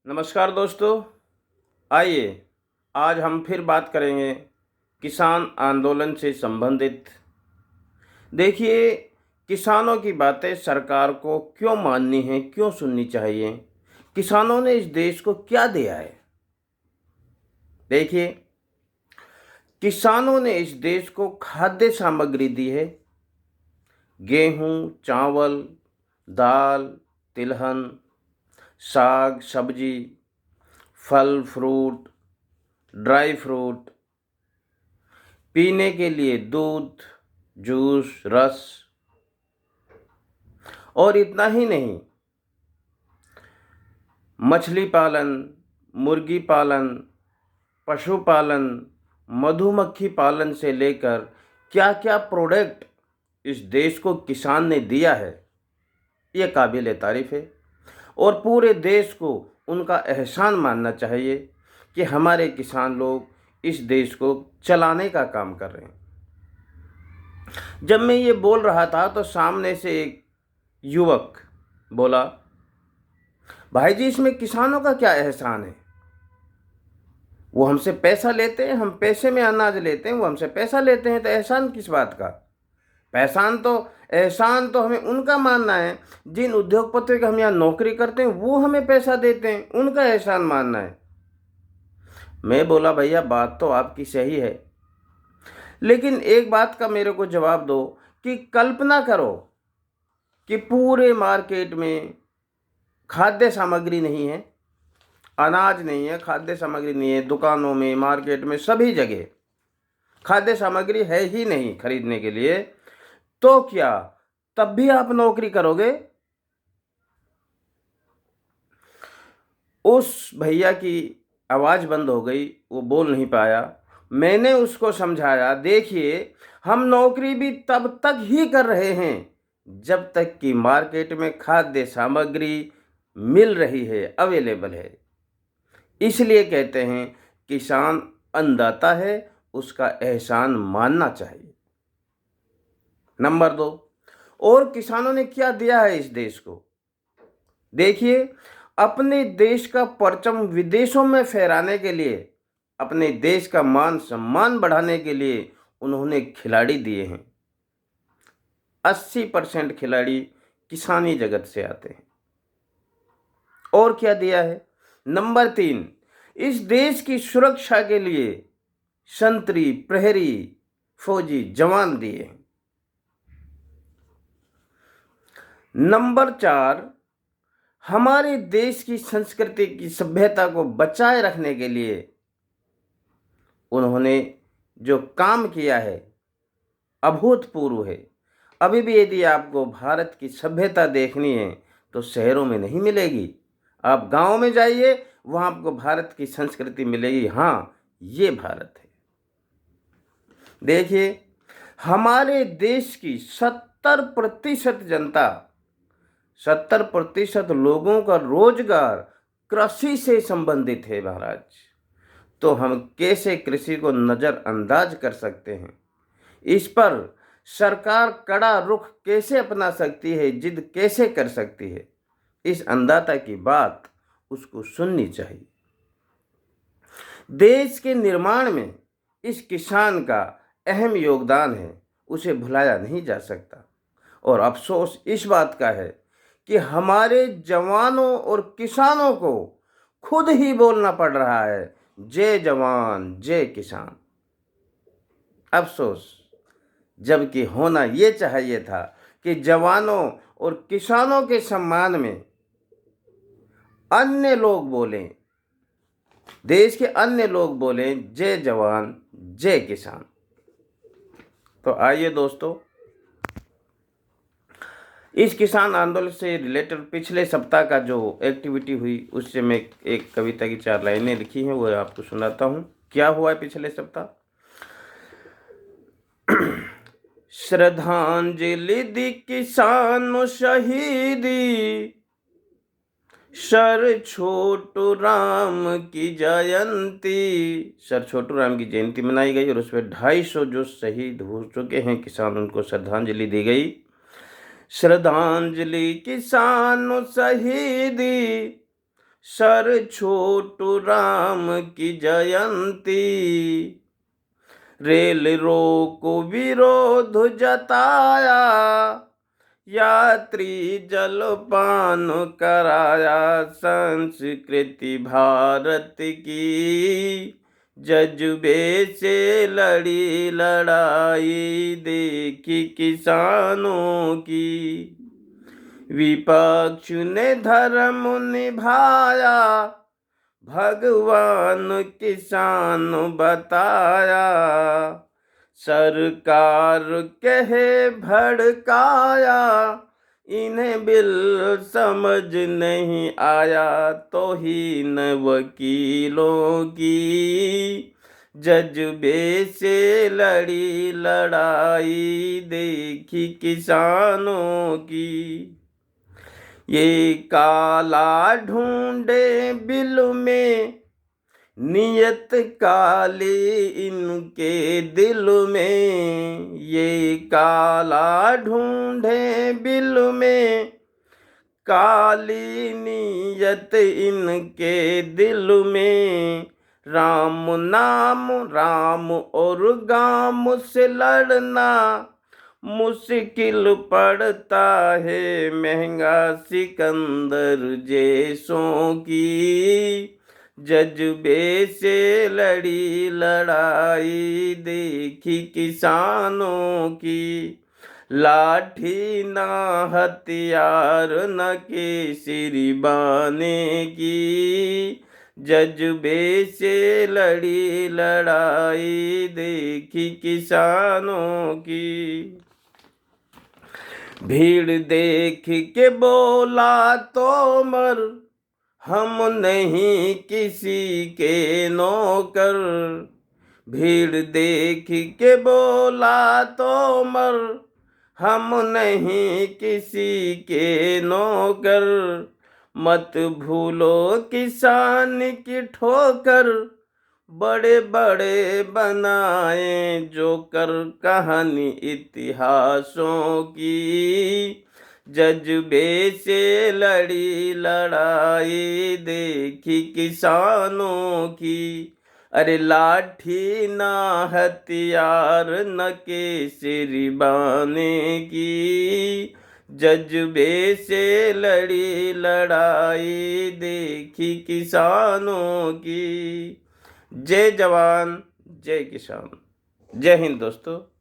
नमस्कार दोस्तों। आइए आज हम फिर बात करेंगे किसान आंदोलन से संबंधित। देखिए, किसानों की बातें सरकार को क्यों माननी है, क्यों सुननी चाहिए, किसानों ने इस देश को क्या दिया है। देखिए, किसानों ने इस देश को खाद्य सामग्री दी है। गेहूं, चावल, दाल, तिलहन, साग सब्जी, फल फ्रूट, ड्राई फ्रूट, पीने के लिए दूध, जूस, रस, और इतना ही नहीं, मछली पालन, मुर्गी पालन, पशुपालन, मधुमक्खी पालन से लेकर क्या क्या प्रोडक्ट इस देश को किसान ने दिया है, ये काबिल तारीफ है। और पूरे देश को उनका एहसान मानना चाहिए कि हमारे किसान लोग इस देश को चलाने का काम कर रहे हैं। जब मैं ये बोल रहा था तो सामने से एक युवक बोला, भाई जी इसमें किसानों का क्या एहसान है? वो हमसे पैसा लेते हैं, हम पैसे में अनाज लेते हैं, वो हमसे पैसा लेते हैं, तो एहसान किस बात का? एहसान तो हमें उनका मानना है जिन उद्योगपतियों का हम यहाँ नौकरी करते हैं, वो हमें पैसा देते हैं, उनका एहसान मानना है। मैं बोला भैया बात तो आपकी सही है, लेकिन एक बात का मेरे को जवाब दो कि कल्पना करो कि पूरे मार्केट में खाद्य सामग्री नहीं है, अनाज नहीं है, खाद्य सामग्री नहीं है, दुकानों में, मार्केट में, सभी जगह खाद्य सामग्री है ही नहीं खरीदने के लिए, तो क्या तब भी आप नौकरी करोगे? उस भैया की आवाज़ बंद हो गई, वो बोल नहीं पाया। मैंने उसको समझाया, देखिए हम नौकरी भी तब तक ही कर रहे हैं जब तक कि मार्केट में खाद्य सामग्री मिल रही है, अवेलेबल है। इसलिए कहते हैं किसान अन्नदाता है, उसका एहसान मानना चाहिए। नंबर 2, और किसानों ने क्या दिया है इस देश को? देखिए, अपने देश का परचम विदेशों में फहराने के लिए, अपने देश का मान सम्मान बढ़ाने के लिए उन्होंने खिलाड़ी दिए हैं। 80% खिलाड़ी किसानी जगत से आते हैं। और क्या दिया है? नंबर 3, इस देश की सुरक्षा के लिए संतरी, प्रहरी, फौजी जवान दिए हैं। नंबर 4, हमारे देश की संस्कृति की सभ्यता को बचाए रखने के लिए उन्होंने जो काम किया है अभूतपूर्व है। अभी भी यदि आपको भारत की सभ्यता देखनी है तो शहरों में नहीं मिलेगी, आप गांव में जाइए, वहां आपको भारत की संस्कृति मिलेगी। हाँ, ये भारत है। देखिए, हमारे देश की 70% जनता, 70% लोगों का रोजगार कृषि से संबंधित है महाराज। तो हम कैसे कृषि को नज़रअंदाज कर सकते हैं? इस पर सरकार कड़ा रुख कैसे अपना सकती है, जिद कैसे कर सकती है? इस अन्नदाता की बात उसको सुननी चाहिए। देश के निर्माण में इस किसान का अहम योगदान है, उसे भुलाया नहीं जा सकता। और अफसोस इस बात का है कि हमारे जवानों और किसानों को खुद ही बोलना पड़ रहा है, जय जवान जय किसान। अफसोस, जबकि होना ये चाहिए था कि जवानों और किसानों के सम्मान में अन्य लोग बोलें, देश के अन्य लोग बोलें जय जवान जय किसान। तो आइए दोस्तों, इस किसान आंदोलन से रिलेटेड पिछले सप्ताह का जो एक्टिविटी हुई उससे मैं एक कविता की 4 लाइनें लिखी हैं, वो आपको सुनाता हूँ। क्या हुआ है पिछले सप्ताह? श्रद्धांजलि दी किसान शहीदी, सर छोटू राम की जयंती। सर छोटू राम की जयंती मनाई गई और उसमें 250 जो शहीद हो चुके हैं किसान, उनको श्रद्धांजलि दी गई। श्रद्धांजलि किसान शहीदी, सर छोटू राम की जयंती। रेल रोको विरोध जताया, यात्री जलपान कराया। संस्कृति भारत की, जज्बे से लड़ी लड़ाई देखी किसानों की। विपक्ष ने धर्म निभाया, भगवान किसान बताया। सरकार कहे भड़काया, इन्हें बिल समझ नहीं आया। तौहीन वकीलों की, जज्बे से लड़ी लड़ाई देखी किसानों की। ये काला ढूंढे बिल में, नियत काली इनके दिल में। ये काला ढूंढे बिल में, काली नियत इनके दिल में। राम नाम राम और गाम से लड़ना मुश्किल पड़ता है। महंगा सिकंदर जैसों की, जज्बे से लड़ी लड़ाई देखी किसानों की। लाठी ना हथियार न केसरी बाने की, जज्बे से लड़ी लड़ाई देखी किसानों की। भीड़ देख के बोला तोमर, हम नहीं किसी के नौकर। भीड़ देख के बोला तोमर, हम नहीं किसी के नौकर। मत भूलो किसान की ठोकर, बड़े बड़े बनाए जोकर कहानी इतिहासों की। जज्बे से लड़ी लड़ाई देखी किसानों की। अरे लाठी ना हथियार न केसरी बाने की, जज्बे से लड़ी लड़ाई देखी किसानों की। जय जवान जय किसान। जय हिंद दोस्तों।